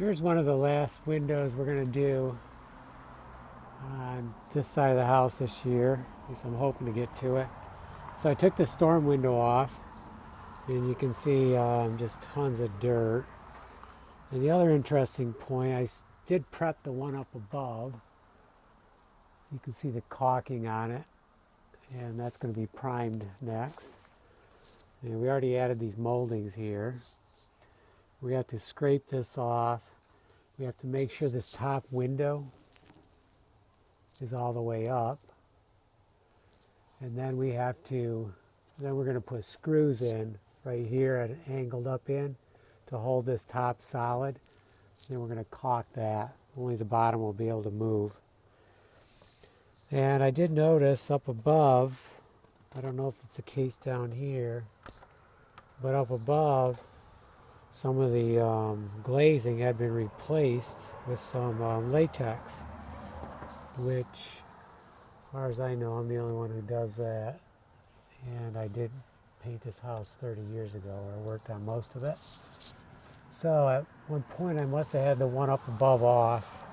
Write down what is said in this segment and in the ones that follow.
Here's one of the last windows we're going to do on this side of the house this year. At least I'm hoping to get to it. So I took the storm window off, and you can see just tons of dirt. And the other interesting point, I did prep the one up above. You can see the caulking on it, and that's going to be primed next. And we already added these moldings here. We have to scrape this off. We have to make sure this top window is all the way up. And then we're going to put screws in right here at an angled up in to hold this top solid. Then we're going to caulk that. Only the bottom will be able to move. And I did notice up above, I don't know if it's the case down here, but up above, some of the glazing had been replaced with some latex, which, as far as I know, I'm the only one who does that. And I did paint this house 30 years ago, or worked on most of it. So at one point I must have had the one up above off,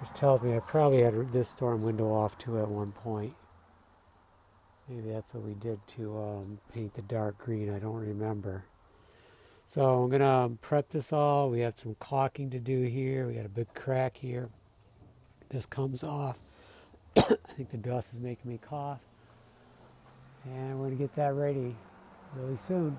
which tells me I probably had this storm window off too at one point. Maybe that's what we did to paint the dark green, I don't remember. So I'm going to prep this all. We have some caulking to do here. We got a big crack here. This comes off. I think the dust is making me cough. And we're going to get that ready really soon.